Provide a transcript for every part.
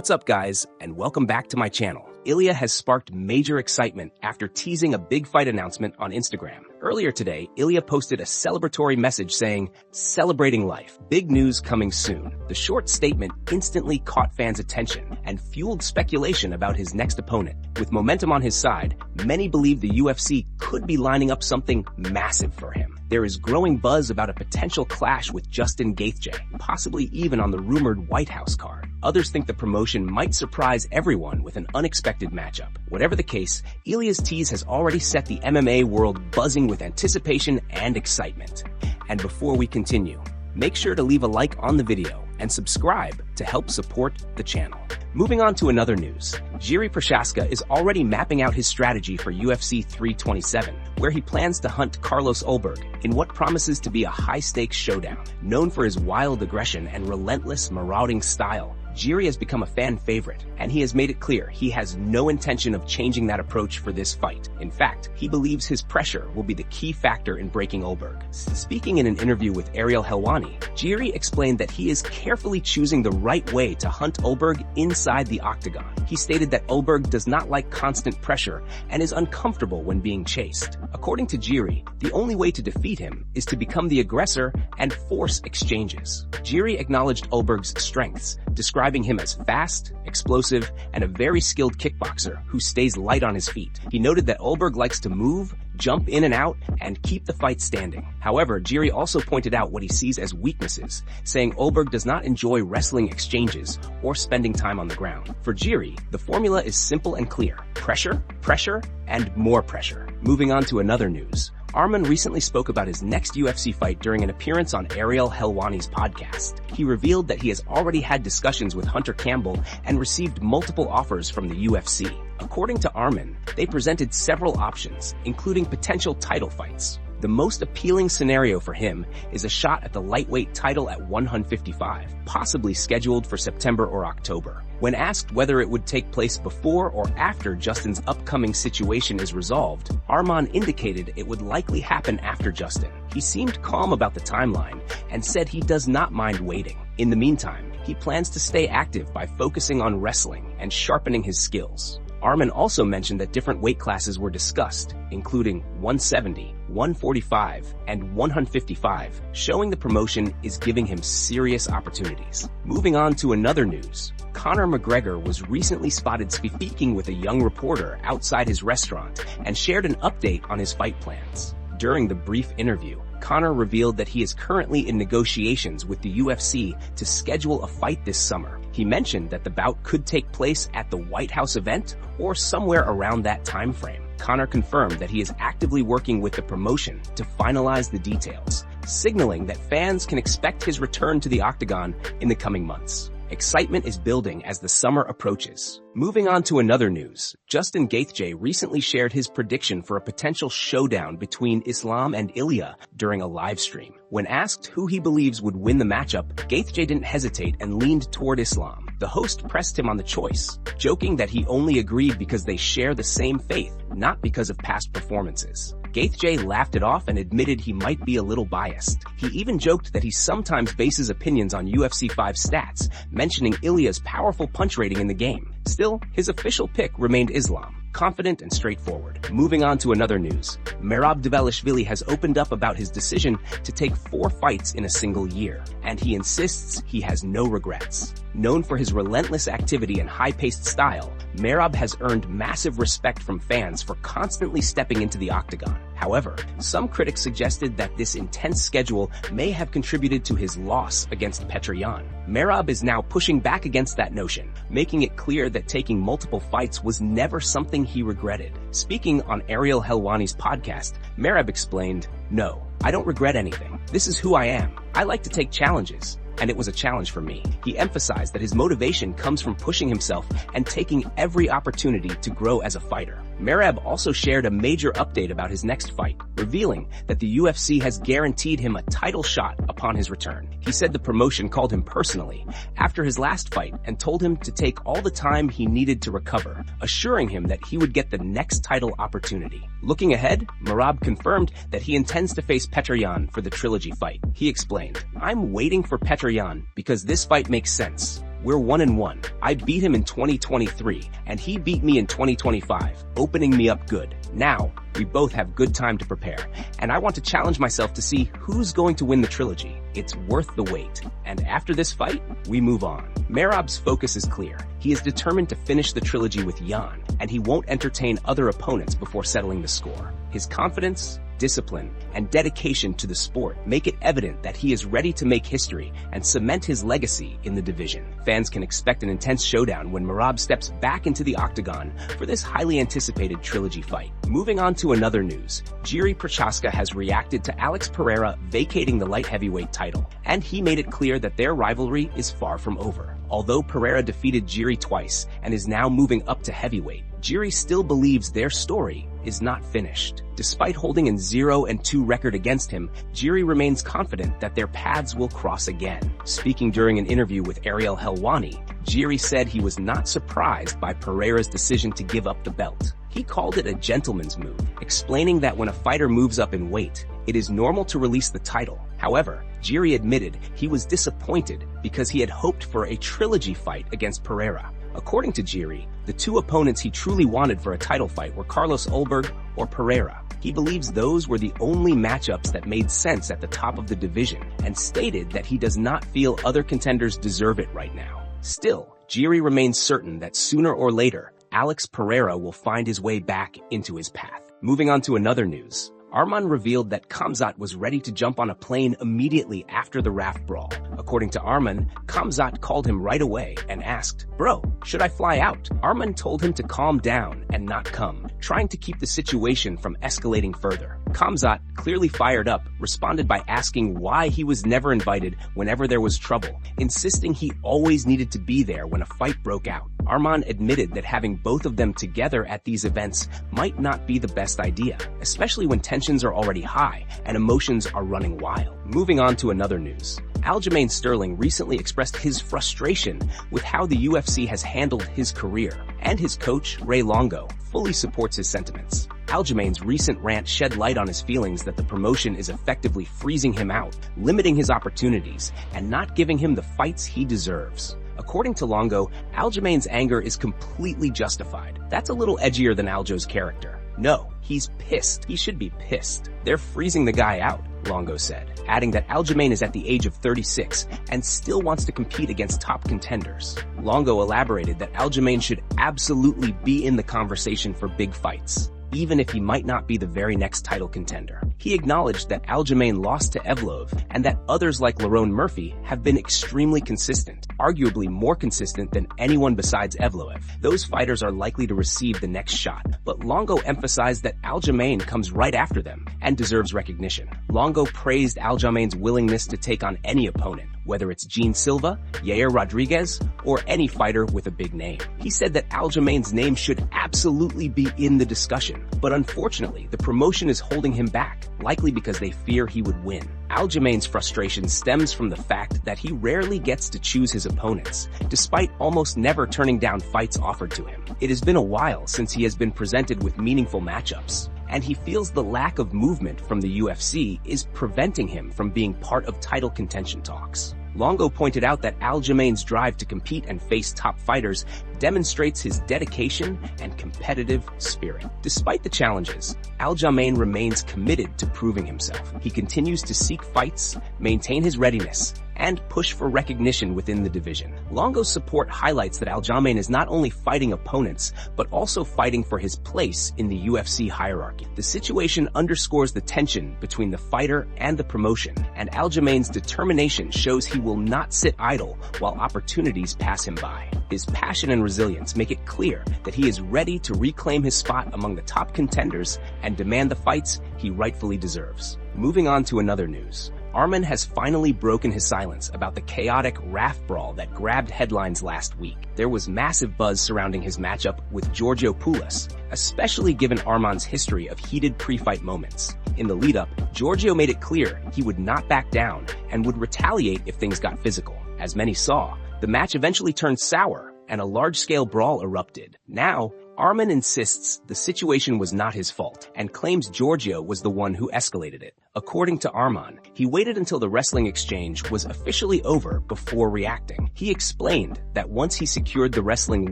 What's up, guys, and welcome back to my channel. Ilia has sparked major excitement after teasing a big fight announcement on Instagram. Earlier today, Ilia posted a celebratory message saying, "Celebrating life. Big news coming soon." The short statement instantly caught fans' attention and fueled speculation about his next opponent. With momentum on his side, many believe the UFC could be lining up something massive for him. There is growing buzz about a potential clash with Justin Gaethje, possibly even on the rumored White House card. Others think the promotion might surprise everyone with an unexpected matchup. Whatever the case, Ilia's tease has already set the MMA world buzzing with anticipation and excitement. And before we continue, make sure to leave a like on the video and subscribe to help support the channel. Moving on to another news, Jiri Prochazka is already mapping out his strategy for UFC 327, where he plans to hunt Carlos Ulberg in what promises to be a high-stakes showdown. Known for his wild aggression and relentless marauding style, Jiri has become a fan favorite, and he has made it clear he has no intention of changing that approach for this fight. In fact, he believes his pressure will be the key factor in breaking Olberg. Speaking in an interview with Ariel Helwani, Jiri explained that he is carefully choosing the right way to hunt Olberg inside the octagon. He stated that Olberg does not like constant pressure and is uncomfortable when being chased. According to Jiri, the only way to defeat him is to become the aggressor and force exchanges. Jiri acknowledged Olberg's strengths, describing him as fast, explosive, and a very skilled kickboxer who stays light on his feet. He noted that Olberg likes to move, jump in and out, and keep the fight standing. However, Jiri also pointed out what he sees as weaknesses, saying Olberg does not enjoy wrestling exchanges or spending time on the ground. For Jiri, the formula is simple and clear: pressure, pressure, and more pressure. Moving on to another news. Arman recently spoke about his next UFC fight during an appearance on Ariel Helwani's podcast. He revealed that he has already had discussions with Hunter Campbell and received multiple offers from the UFC. According to Arman, they presented several options, including potential title fights. The most appealing scenario for him is a shot at the lightweight title at 155, possibly scheduled for September or October. When asked whether it would take place before or after Justin's upcoming situation is resolved, Arman indicated it would likely happen after Justin. He seemed calm about the timeline and said he does not mind waiting. In the meantime, he plans to stay active by focusing on wrestling and sharpening his skills. Arman also mentioned that different weight classes were discussed, including 170, 145, and 155, showing the promotion is giving him serious opportunities. Moving on to another news, Conor McGregor was recently spotted speaking with a young reporter outside his restaurant and shared an update on his fight plans. During the brief interview, Conor revealed that he is currently in negotiations with the UFC to schedule a fight this summer. He mentioned that the bout could take place at the White House event or somewhere around that time frame. Conor confirmed that he is actively working with the promotion to finalize the details, signaling that fans can expect his return to the octagon in the coming months. Excitement is building as the summer approaches. Moving on to another news, Justin Gaethje recently shared his prediction for a potential showdown between Islam and Ilia during a live stream. When asked who he believes would win the matchup, Gaethje didn't hesitate and leaned toward Islam. The host pressed him on the choice, joking that he only agreed because they share the same faith, not because of past performances. Gaethje laughed it off and admitted he might be a little biased. He even joked that he sometimes bases opinions on UFC 5 stats, mentioning Ilia's powerful punch rating in the game. Still, his official pick remained Islam, confident and straightforward. Moving on to another news, Merab Dvalishvili has opened up about his decision to take 4 fights in a single year, and he insists he has no regrets. Known for his relentless activity and high-paced style, Merab has earned massive respect from fans for constantly stepping into the octagon. However, some critics suggested that this intense schedule may have contributed to his loss against Petr Yan. Merab is now pushing back against that notion, making it clear that taking multiple fights was never something he regretted. Speaking on Ariel Helwani's podcast, Merab explained, "No, I don't regret anything. This is who I am. I like to take challenges, and it was a challenge for me." He emphasized that his motivation comes from pushing himself and taking every opportunity to grow as a fighter. Merab also shared a major update about his next fight, revealing that the UFC has guaranteed him a title shot upon his return. He said the promotion called him personally after his last fight and told him to take all the time he needed to recover, assuring him that he would get the next title opportunity. Looking ahead, Merab confirmed that he intends to face Petr Yan for the Trilogy fight. He explained, "I'm waiting for Petr Yan because this fight makes sense. We're 1-1. I beat him in 2023, and he beat me in 2025, opening me up good. Now, we both have good time to prepare, and I want to challenge myself to see who's going to win the trilogy. It's worth the wait. And after this fight, we move on. Merab's focus is clear. He is determined to finish the trilogy with Yan, and he won't entertain other opponents before settling the score. His confidence, discipline, and dedication to the sport make it evident that he is ready to make history and cement his legacy in the division. Fans can expect an intense showdown when Merab steps back into the octagon for this highly anticipated trilogy fight. Moving on to another news, Jiri Prochazka has reacted to Alex Pereira vacating the light heavyweight title, and he made it clear that their rivalry is far from over. Although Pereira defeated Jiri twice and is now moving up to heavyweight, Jiri still believes their story is not finished. Despite holding an 0-2 record against him, Jiri remains confident that their paths will cross again. Speaking during an interview with Ariel Helwani, Jiri said he was not surprised by Pereira's decision to give up the belt. He called it a gentleman's move, explaining that when a fighter moves up in weight, it is normal to release the title. However, Jiri admitted he was disappointed because he had hoped for a trilogy fight against Pereira. According to Jiri, the two opponents he truly wanted for a title fight were Carlos Ulberg or Pereira. He believes those were the only matchups that made sense at the top of the division, and stated that he does not feel other contenders deserve it right now. Still, Jiri remains certain that sooner or later, Alex Pereira will find his way back into his path. Moving on to another news. Arman revealed that Khamzat was ready to jump on a plane immediately after the Raft Brawl. According to Arman, Khamzat called him right away and asked, "Bro, should I fly out?" Arman told him to calm down and not come, trying to keep the situation from escalating further. Khamzat, clearly fired up, responded by asking why he was never invited whenever there was trouble, insisting he always needed to be there when a fight broke out. Arman admitted that having both of them together at these events might not be the best idea, especially when tensions are already high and emotions are running wild. Moving on to another news. Aljamain Sterling recently expressed his frustration with how the UFC has handled his career, and his coach, Ray Longo, fully supports his sentiments. Aljamain's recent rant shed light on his feelings that the promotion is effectively freezing him out, limiting his opportunities, and not giving him the fights he deserves. According to Longo, Aljamain's anger is completely justified. That's a little edgier than Aljo's character. No, he's pissed. He should be pissed. They're freezing the guy out, Longo said, adding that Aljamain is at the age of 36 and still wants to compete against top contenders. Longo elaborated that Aljamain should absolutely be in the conversation for big fights, even if he might not be the very next title contender. He acknowledged that Aljamain lost to Evloev and that others like Lerone Murphy have been extremely consistent, arguably more consistent than anyone besides Evloev. Those fighters are likely to receive the next shot, but Longo emphasized that Aljamain comes right after them and deserves recognition. Longo praised Aljamain's willingness to take on any opponent, whether it's Gene Silva, Yair Rodriguez, or any fighter with a big name. He said that Aljamain's name should absolutely be in the discussion, but unfortunately, the promotion is holding him back, likely because they fear he would win. Aljamain's frustration stems from the fact that he rarely gets to choose his opponents, despite almost never turning down fights offered to him. It has been a while since he has been presented with meaningful matchups, and he feels the lack of movement from the UFC is preventing him from being part of title contention talks. Longo pointed out that Aljamain's drive to compete and face top fighters demonstrates his dedication and competitive spirit. Despite the challenges, Aljamain remains committed to proving himself. He continues to seek fights, maintain his readiness, and push for recognition within the division. Longo's support highlights that Aljamain is not only fighting opponents, but also fighting for his place in the UFC hierarchy. The situation underscores the tension between the fighter and the promotion, and Aljamain's determination shows he will not sit idle while opportunities pass him by. His passion and resilience make it clear that he is ready to reclaim his spot among the top contenders and demand the fights he rightfully deserves. Moving on to another news. Arman has finally broken his silence about the chaotic Raft Brawl that grabbed headlines last week. There was massive buzz surrounding his matchup with Georgio Poullas, especially given Arman's history of heated pre-fight moments. In the lead-up, Georgio made it clear he would not back down and would retaliate if things got physical. As many saw, the match eventually turned sour and a large-scale brawl erupted. Now, Arman insists the situation was not his fault and claims Georgio was the one who escalated it. According to Arman, he waited until the wrestling exchange was officially over before reacting. He explained that once he secured the wrestling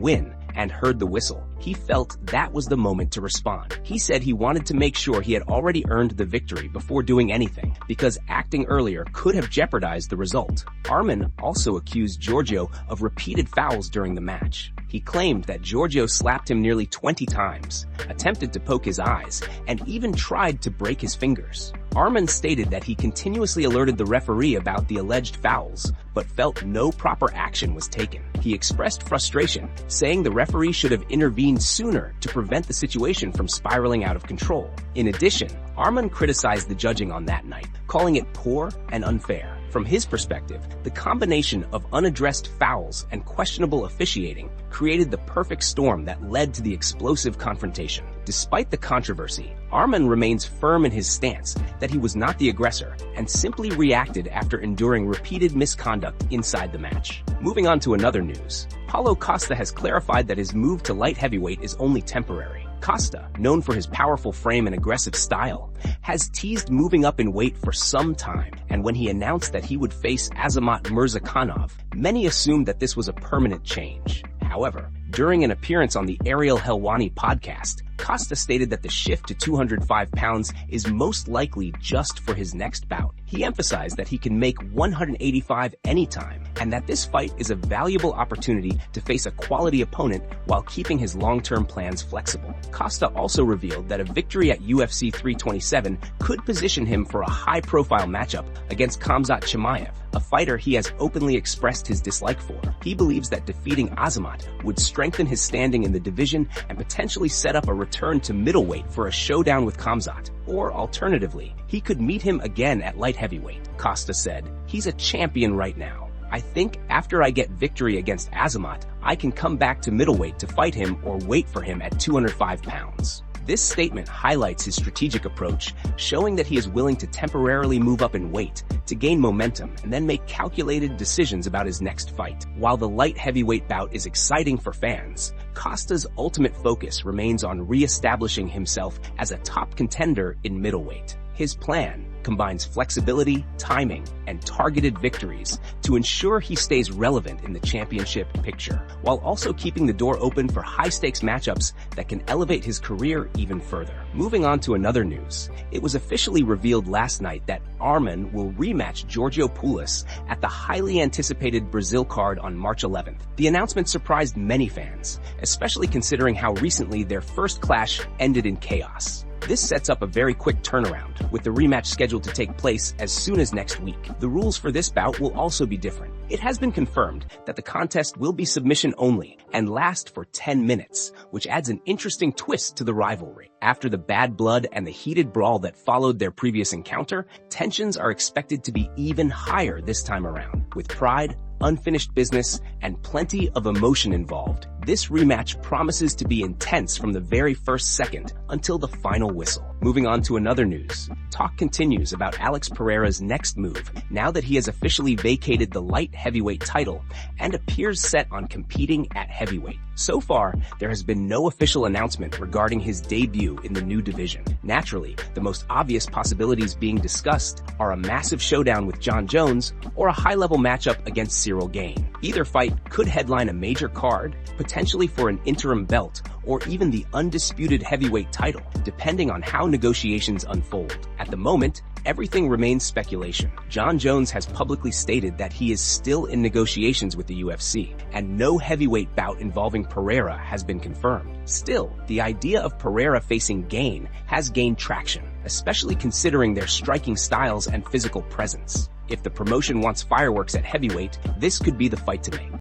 win and heard the whistle, he felt that was the moment to respond. He said he wanted to make sure he had already earned the victory before doing anything, because acting earlier could have jeopardized the result. Arman also accused Georgio of repeated fouls during the match. He claimed that Georgio slapped him nearly 20 times, attempted to poke his eyes, and even tried to break his fingers. Arman stated that he continuously alerted the referee about the alleged fouls, but felt no proper action was taken. He expressed frustration, saying the referee should have intervened sooner to prevent the situation from spiraling out of control. In addition, Arman criticized the judging on that night, calling it poor and unfair. From his perspective, the combination of unaddressed fouls and questionable officiating created the perfect storm that led to the explosive confrontation. Despite the controversy, Arman remains firm in his stance that he was not the aggressor and simply reacted after enduring repeated misconduct inside the match. Moving on to another news, Paulo Costa has clarified that his move to light heavyweight is only temporary. Costa, known for his powerful frame and aggressive style, has teased moving up in weight for some time, and when he announced that he would face Azamat Murzakanov, many assumed that this was a permanent change. However, during an appearance on the Ariel Helwani podcast, Costa stated that the shift to 205 pounds is most likely just for his next bout. He emphasized that he can make 185 anytime, and that this fight is a valuable opportunity to face a quality opponent while keeping his long-term plans flexible. Costa also revealed that a victory at UFC 327 could position him for a high-profile matchup against Khamzat Chimaev, a fighter he has openly expressed his dislike for. He believes that defeating Azamat would strengthen his standing in the division and potentially set up a return to middleweight for a showdown with Khamzat. Or alternatively, he could meet him again at light heavyweight. Costa said, "He's a champion right now. I think after I get victory against Azamat, I can come back to middleweight to fight him or wait for him at 205 pounds. This statement highlights his strategic approach, showing that he is willing to temporarily move up in weight to gain momentum and then make calculated decisions about his next fight. While the light heavyweight bout is exciting for fans, Costa's ultimate focus remains on re-establishing himself as a top contender in middleweight. His plan combines flexibility, timing, and targeted victories to ensure he stays relevant in the championship picture, while also keeping the door open for high-stakes matchups that can elevate his career even further. Moving on to another news, it was officially revealed last night that Arman will rematch Georgio Poullas at the highly anticipated Brazil card on March 11th. The announcement surprised many fans, especially considering how recently their first clash ended in chaos. This sets up a very quick turnaround, with the rematch scheduled to take place as soon as next week. The rules for this bout will also be different. It has been confirmed that the contest will be submission only and last for 10 minutes, which adds an interesting twist to the rivalry. After the bad blood and the heated brawl that followed their previous encounter, tensions are expected to be even higher this time around. With pride, unfinished business, and plenty of emotion involved, this rematch promises to be intense from the very first second until the final whistle. Moving on to another news, talk continues about Alex Pereira's next move now that he has officially vacated the light heavyweight title and appears set on competing at heavyweight. So far, there has been no official announcement regarding his debut in the new division. Naturally, the most obvious possibilities being discussed are a massive showdown with Jon Jones or a high-level matchup against Ciryl Gane. Either fight could headline a major card, potentially for an interim belt, or even the undisputed heavyweight title, depending on how negotiations unfold. At the moment, everything remains speculation. Jon Jones has publicly stated that he is still in negotiations with the UFC, and no heavyweight bout involving Pereira has been confirmed. Still, the idea of Pereira facing Gane has gained traction, especially considering their striking styles and physical presence. If the promotion wants fireworks at heavyweight, this could be the fight to make.